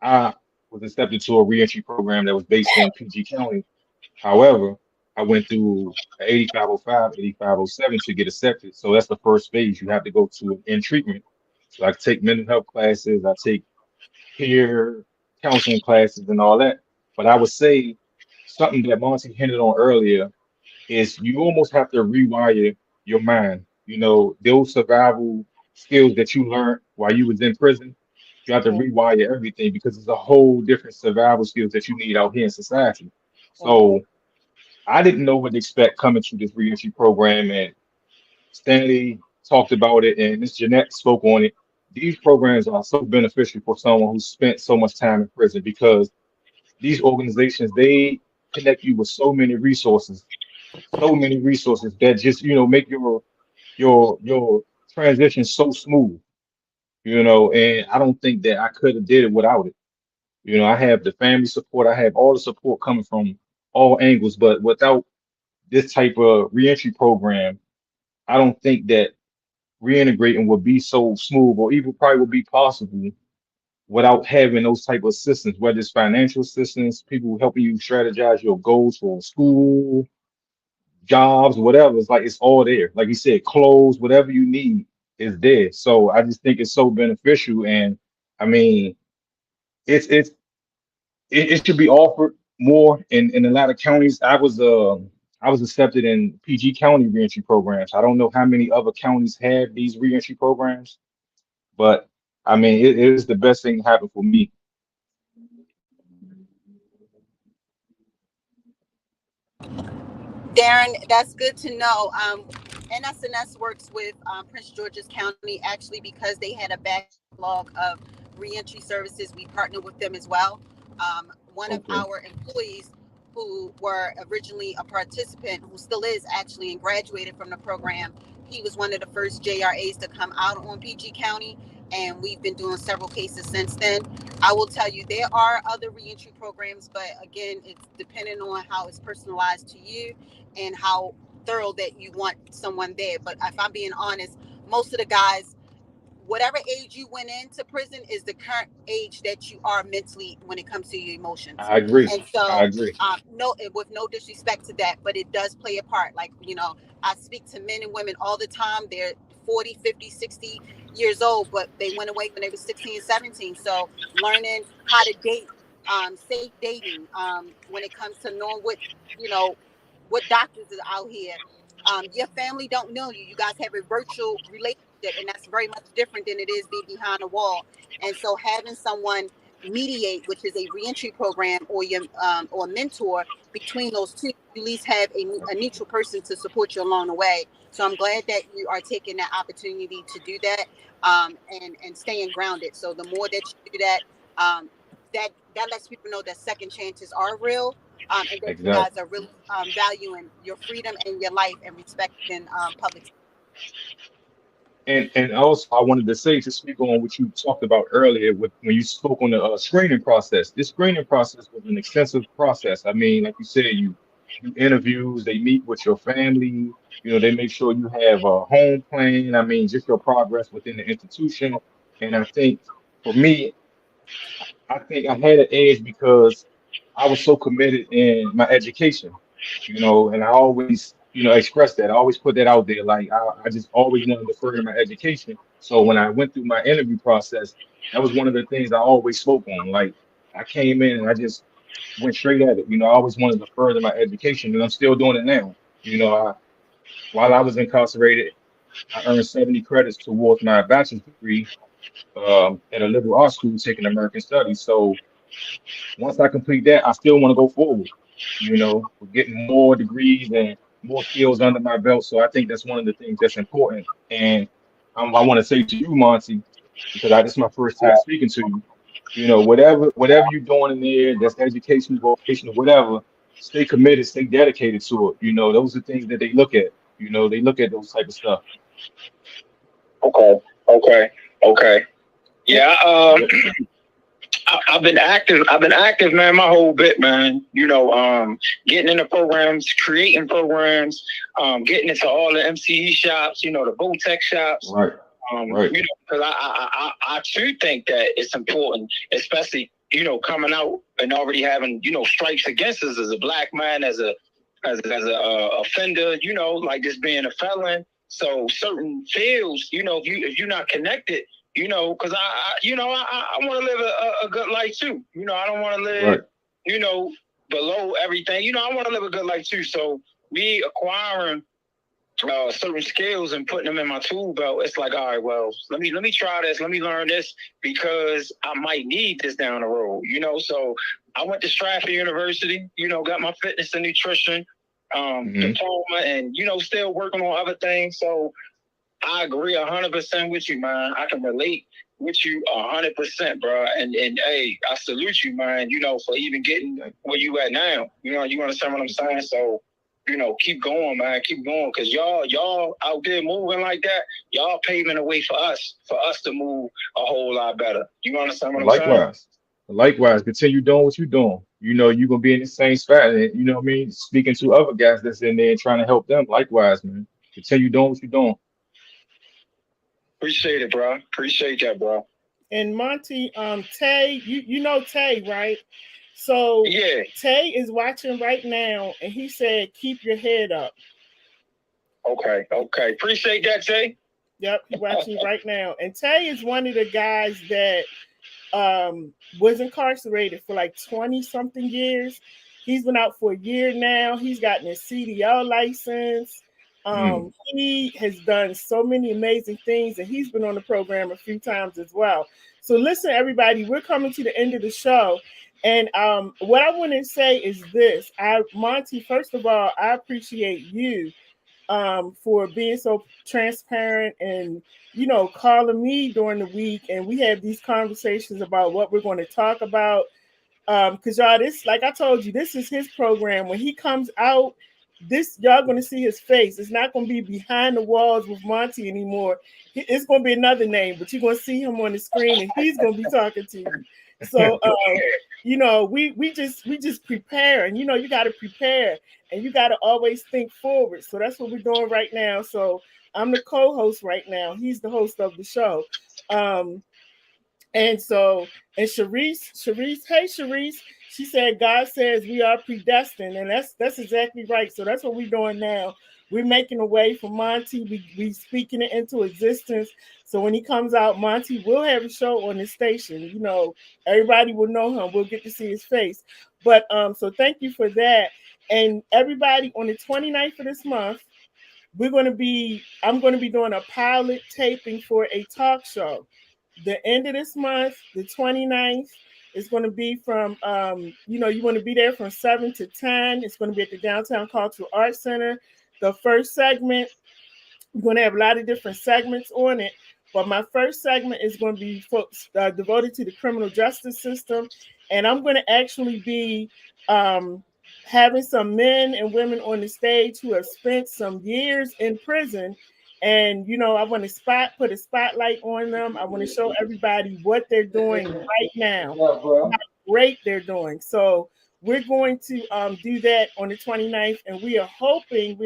I was accepted to a reentry program that was based in PG County. However, I went through 8505, 8507 to get accepted. So that's the first phase. You have to go to in treatment. So I take mental health classes, I take peer counseling classes and all that. But I would say something that Monty hinted on earlier is you almost have to rewire your mind. You know, those survival skills that you learned while you was in prison, you have to Mm-hmm, rewire everything because it's a whole different survival skills that you need out here in society. mm-hmm, So I didn't know what to expect coming through this reentry program, and Stanley talked about it, and Miss Jeanette spoke on it. These programs are so beneficial for someone who spent so much time in prison because these organizations they connect you with so many resources that just make your transition so smooth. And I don't think that I could have did it without it. I have the family support, I have all the support coming from all angles, but without this type of reentry program, I don't think that reintegrating would be so smooth or even probably would be possible without having those type of assistance, whether it's financial assistance, people helping you strategize your goals for school, jobs, whatever. It's like it's all there. Like you said, clothes, whatever you need is there. So I just think it's so beneficial. And I mean, it's it should be offered more in a lot of counties. I was accepted in PG County reentry programs. I don't know how many other counties have these reentry programs, but I mean, it is the best thing to happen for me. Darren, that's good to know. NSNS works with Prince George's County actually because they had a backlog of reentry services. We partner with them as well. One of Okay. our employees who were originally a participant, who still is actually and graduated from the program, he was one of the first JRAs to come out on PG County, and we've been doing several cases since then. I will tell you, there are other reentry programs, but again, it's depending on how it's personalized to you and how thorough that you want someone there. But if I'm being honest, most of the guys, whatever age you went into prison is the current age that you are mentally when it comes to your emotions. I agree. And I so, agree. no, with no disrespect to that, but it does play a part. Like, I speak to men and women all the time. They're 40, 50, 60 years old, but they went away when they were 16 and 17. So learning how to date, safe dating, when it comes to knowing you know, what doctors are out here. Your family don't know you. You guys have a virtual relationship, and that's very much different than it is being behind a wall. And so, having someone mediate, which is a reentry program, or a mentor between those two, you at least have a neutral person to support you along the way. So I'm glad that you are taking that opportunity to do that, and staying grounded. So the more that you do that, um, that lets people know that second chances are real, and that you guys Exactly. are really valuing your freedom and your life and respecting public. And also, I wanted to say to speak on what you talked about earlier with when you spoke on the screening process. This screening process was an extensive process. I mean, like you said, you do interviews, they meet with your family, they make sure you have a home plan. I mean, just your progress within the institution. And I think for me, I think I had an edge because I was so committed in my education, and I always, express that. I always put that out there. Like I just always wanted to further my education. So when I went through my interview process, that was one of the things I always spoke on. Like I came in and I just went straight at it. I always wanted to further my education, and I'm still doing it now. While I was incarcerated, I earned 70 credits towards my bachelor's degree at a liberal arts school taking American Studies. So once I complete that, I still want to go forward, with getting more degrees and more skills under my belt. So I think that's one of the things that's important. And I want to say to you, Monty, because this is my first time speaking to you. You know, whatever you're doing in there, that's education, vocation, or whatever, stay committed, stay dedicated to it. You know, those are things that they look at. You know, they look at those type of stuff. Okay, okay, okay. Yeah, Yeah. I've been active. I've been active, man, my whole bit, man. You know, getting into programs, creating programs, getting into all the MCE shops, you know, the Botech shops. Right. Right. You know, because I too think that it's important, especially, you know, coming out and already having, you know, stripes against us as a black man, as a offender, you know, like just being a felon. So certain fields, you know, if you're not connected, you know, because I want to live a good life too. You know, I don't want to live, Right. you know, below everything. You know, I want to live a good life too. So me acquiring certain skills and putting them in my tool belt, it's like, all right, well, let me try this, let me learn this, because I might need this down the road, you know. So I went to Stratford University, you know, got my fitness and nutrition diploma, and, you know, still working on other things. So I agree 100% with you, man. I can relate with you 100%, bro. And hey, I salute you, man, you know, for even getting where you at now. You know, you understand what I'm saying? So, you know, keep going, man. Keep going. Because y'all out there moving like that, y'all paving the way for us to move a whole lot better. You understand what I'm saying? Likewise, continue doing what you're doing. You know, you're gonna be in the same spot, and you know what I mean, speaking to other guys that's in there and trying to help them. Likewise, man. Continue doing what you're doing. Appreciate it, bro. Appreciate that, bro. And Monty, Tay, you know Tay, right? So yeah, Tay is watching right now, and he said, "Keep your head up." Okay. Appreciate that, Tay. Yep, he's watching right now. And Tay is one of the guys that was incarcerated for like 20 something years. He's been out for a year now. He's gotten his CDL license. He has done so many amazing things, and he's been on the program a few times as well. So listen, everybody, we're coming to the end of the show. And what I want to say is this. Monty, first of all, I appreciate you for being so transparent and, you know, calling me during the week, and we have these conversations about what we're going to talk about. Because y'all, this, like I told you, this is his program. When he comes out, this, y'all going to see his face. It's not going to be behind the walls with Monty anymore. It's going to be another name, but you're going to see him on the screen, and he's going to be talking to you. So, you know, we just prepare, and, you know, you got to prepare, and you got to always think forward. So that's what we're doing right now. So I'm the co-host right now. He's the host of the show. And Sharice, hey Sharice, she said God says we are predestined, and that's exactly right. So that's what we're doing now. We're making a way for Monty. We speaking it into existence. So when he comes out, Monty will have a show on the station. You know, everybody will know him. We'll get to see his face. But so thank you for that. And everybody, on the 29th of this month, I'm going to be doing a pilot taping for a talk show. The end of this month, the 29th, is going to be from, you know, you want to be there from 7 to 10. It's going to be at the Downtown Cultural Arts Center. The first segment, we're going to have a lot of different segments on it. But my first segment is going to be devoted to the criminal justice system. And I'm going to actually be having some men and women on the stage who have spent some years in prison. And, you know, I want to put a spotlight on them. I want to show everybody what they're doing right now, how great they're doing. So we're going to do that on the 29th. And we are hoping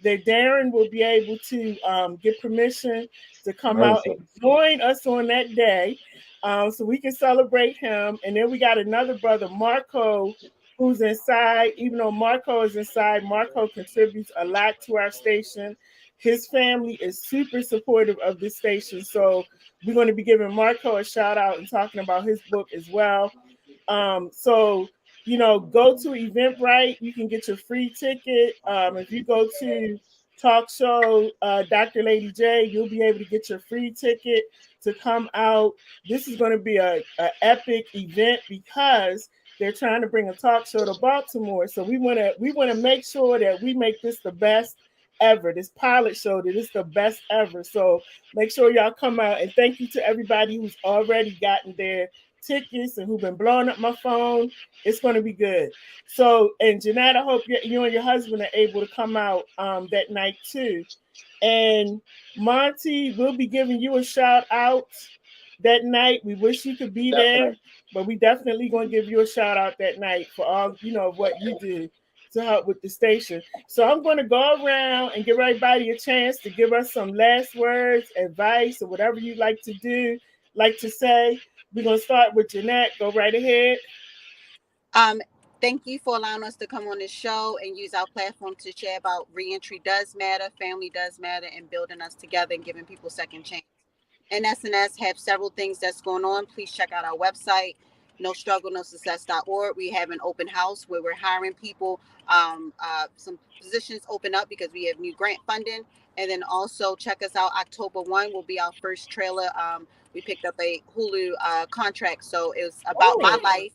that Darren will be able to get permission to come out and join us on that day, so we can celebrate him. And then we got another brother, Marco, who's inside. Even though Marco is inside, Marco contributes a lot to our station. His family is super supportive of this station. So we're going to be giving Marco a shout out and talking about his book as well. So, you know, go to Eventbrite. You can get your free ticket. If you go to Talk Show Dr. Lady J, you'll be able to get your free ticket to come out. This is going to be a epic event because they're trying to bring a talk show to Baltimore. So we want to make sure that we make this the best ever. This pilot show that it's the best ever. So make sure y'all come out, and thank you to everybody who's already gotten their tickets and who've been blowing up my phone. It's going to be good. So, and Jeanette, I hope you and your husband are able to come out that night too. And Monty, we'll be giving you a shout out that night. We wish you could be there, but we definitely going to give you a shout out that night for all, what you do to help with the station. So I'm going to go around and give everybody a chance to give us some last words, advice, or whatever you like to do, like to say. We're going to start with Jeanette. Go right ahead. Thank you for allowing us to come on this show and use our platform to share about reentry does matter, family does matter, and building us together and giving people second chance. NSNS have several things that's going on. Please check out our website, nostruggleNoSuccess.org. We have an open house where we're hiring people. Some positions open up because we have new grant funding. And then also check us out. October 1 will be our first trailer. We picked up a Hulu contract. So it was about my life.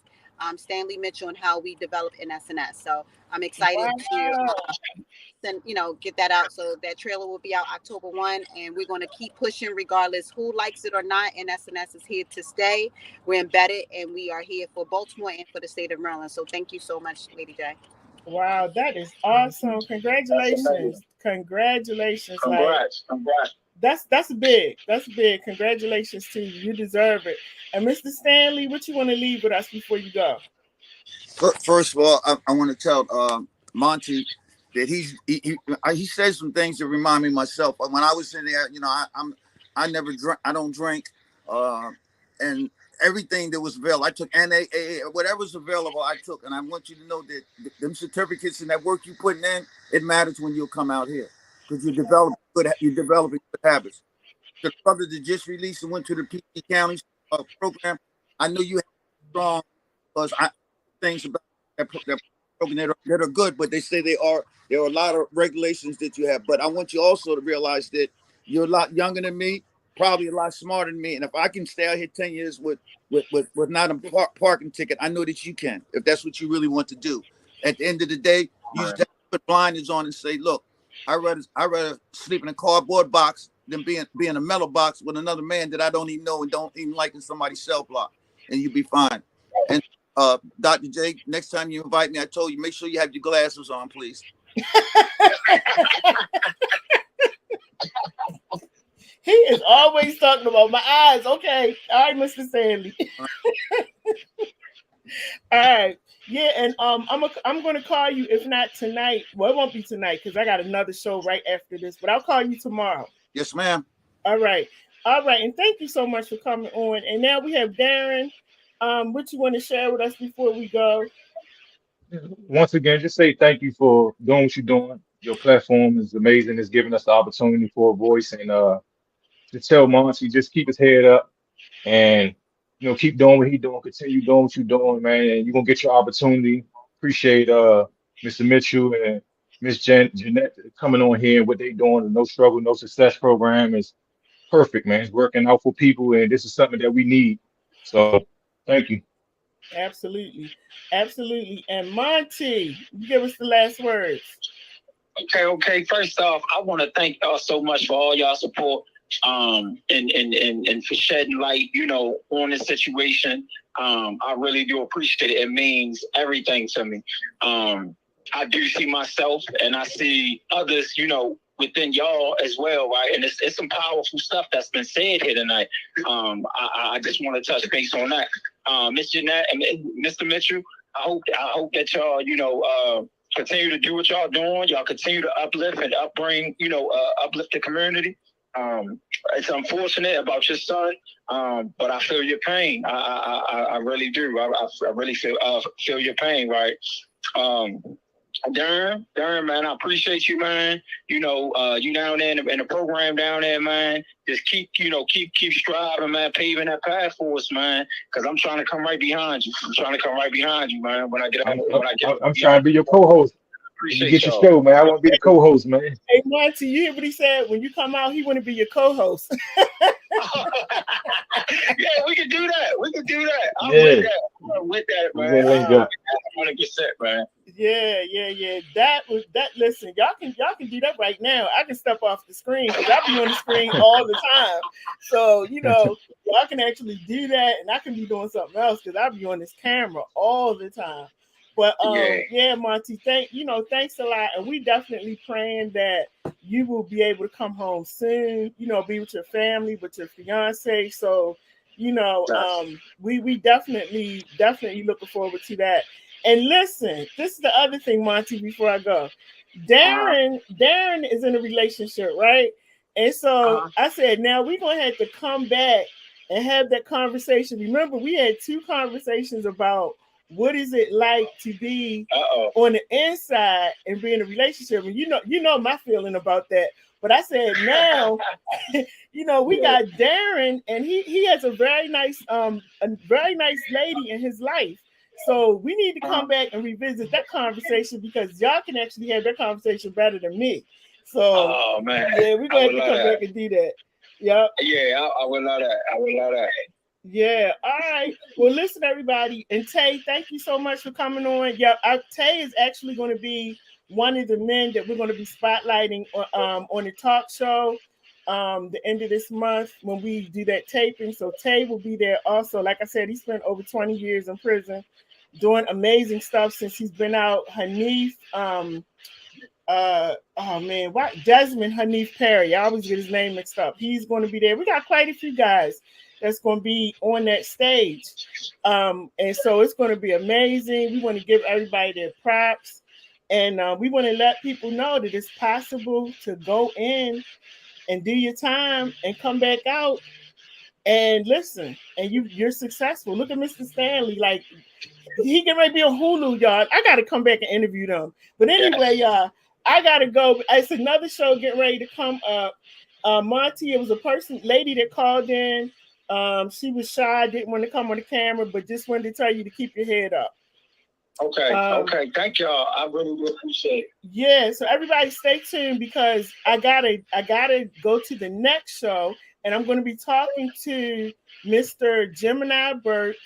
Stanley Mitchell, and how we develop NSNS. So I'm excited to get that out. So that trailer will be out October 1, and we're going to keep pushing regardless who likes it or not. NSNS is here to stay. We're embedded, and we are here for Baltimore and for the state of Maryland. So thank you so much, Lady J. Wow, that is awesome. Congratulations. Congratulations. Congrats. That's big. That's big. Congratulations to you. You deserve it. And Mr. Stanley, what you want to leave with us before you go? First of all, I want to tell Monty that he says some things that remind me of myself. When I was in there, I never drink. I don't drink, and everything that was available, I took NAA, whatever's available, I took. And I want you to know that them certificates and that work you putting in, it matters when you'll come out here because you're developing good habits. The brother that just released and went to the PG County program, I know you have strong because things about that program that are good, but they say there are a lot of regulations that you have. But I want you also to realize that you're a lot younger than me, probably a lot smarter than me. And if I can stay out here 10 years with not a parking ticket, I know that you can, if that's what you really want to do. At the end of the day, you just have to put blinders on and say, look, I rather sleep in a cardboard box than be in a metal box with another man that I don't even know and don't even like in somebody's cell block, and you'll be fine. And Dr. J, next time you invite me, I told you, make sure you have your glasses on, please. He is always talking about my eyes. Okay. All right, Mr. Stanley. All right. Yeah, and I'm gonna call you, if not tonight. Well, it won't be tonight because I got another show right after this, but I'll call you tomorrow. Yes, ma'am. All right. And thank you so much for coming on. And now we have Darren. What you want to share with us before we go? Once again, just say thank you for doing what you're doing. Your platform is amazing. It's giving us the opportunity for a voice, and to tell Monty, just keep his head up and keep doing what he's doing. Continue doing what you're doing, man. And you're gonna get your opportunity. Appreciate Mr. Mitchell and Miss Jeanette coming on here and what they doing. The No Struggle, No Success program is perfect, man. It's working out for people, and this is something that we need. So thank you. Absolutely. And Monty, you give us the last words. Okay. First off, I want to thank y'all so much for all y'all support. And for shedding light, on this situation. I really do appreciate it. It means everything to me. I do see myself and I see others, within y'all as well, right? And it's some powerful stuff that's been said here tonight. I just want to touch base on that. Miss Jeanette and Mr. Mitchell, I hope that y'all, continue to do what y'all doing. Y'all continue to uplift and uplift the community. It's unfortunate about your son, but I feel your pain. I really do. I really feel your pain, right? Darren, man, I appreciate you, man. You down there in the program down there, man. Just keep striving, man, paving that path for us, man. Because I'm trying to come right behind you. Man. When I get I'm trying to be your co-host. You get your show, man. I want to be the co-host, man. Hey, Monty, you hear what he said? When you come out, he want to be your co-host. Yeah, we can do that. I'm with that, man. 100%, man. Yeah. That. Listen, y'all can do that right now. I can step off the screen because I be on the screen all the time. So y'all can actually do that, and I can be doing something else because I be on this camera all the time. But yeah, Monty, thanks a lot, and we definitely praying that you will be able to come home soon. Be with your family, with your fiance. So, we definitely looking forward to that. And listen, this is the other thing, Monty, before I go. Darren is in a relationship, right? And so I said, now we're going to have to come back and have that conversation. Remember, we had 2 conversations about what is it like to be on the inside and be in a relationship. And you know my feeling about that. But I said, now, we got Darren, and he has a very nice lady in his life. So we need to come back and revisit that conversation because y'all can actually have that conversation better than me. So, yeah, we're going to have to come back and do that. Yep. Yeah, I would love that. Yeah. All right. Well, listen, everybody. And Tay, thank you so much for coming on. Yeah, Tay is actually going to be one of the men that we're going to be spotlighting on the talk show the end of this month when we do that taping. So Tay will be there also. Like I said, he spent over 20 years in prison doing amazing stuff since he's been out. Hanif, Desmond Hanif Perry. I always get his name mixed up. He's going to be there. We got quite a few guys that's going to be on that stage. And so it's going to be amazing. We want to give everybody their props. And we want to let people know that it's possible to go in and do your time and come back out and listen. And you're successful. Look at Mr. Stanley. Like, he getting ready to be on Hulu, y'all. I got to come back and interview them. But anyway, y'all, I got to go. It's another show getting ready to come up. Monty, it was a lady that called in. She was shy, didn't want to come on the camera, but just wanted to tell you to keep your head up. Okay. Thank y'all. I really appreciate it. Yeah, so everybody stay tuned because I gotta go to the next show, and I'm going to be talking to Mr. Gemini Burke.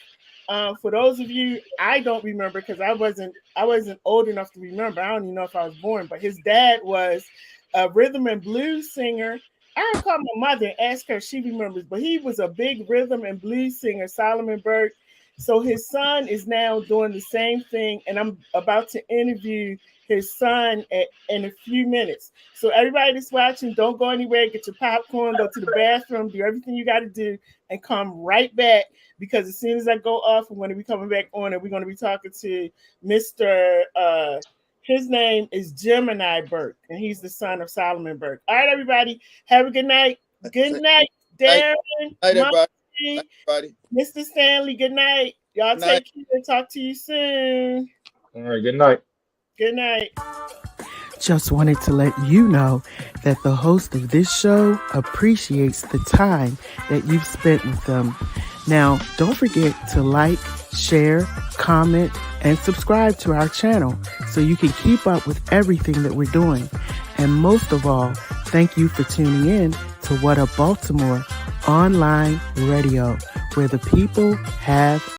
For those of you I don't remember because I wasn't old enough to remember. I don't even know if I was born, but his dad was a rhythm and blues singer. I call my mother and ask her if she remembers, but he was a big rhythm and blues singer, Solomon Burke. So his son is now doing the same thing, and I'm about to interview his son in a few minutes. So everybody that's watching, don't go anywhere. Get your popcorn, go to the bathroom, do everything you got to do, and come right back because as soon as I go off, I'm going to be coming back on, and we're going to be talking to Mr. His name is Gemini Burke, and he's the son of Solomon Burke. All right, everybody, have a good night. Good night, Darren. Night, everybody. Mr. Stanley, good night. Y'all take care. Talk to you soon. All right, good night. Good night. Just wanted to let you know that the host of this show appreciates the time that you've spent with them. Now, don't forget to like, share, comment, and subscribe to our channel so you can keep up with everything that we're doing. And most of all, thank you for tuning in to What Up Baltimore online radio, where the people have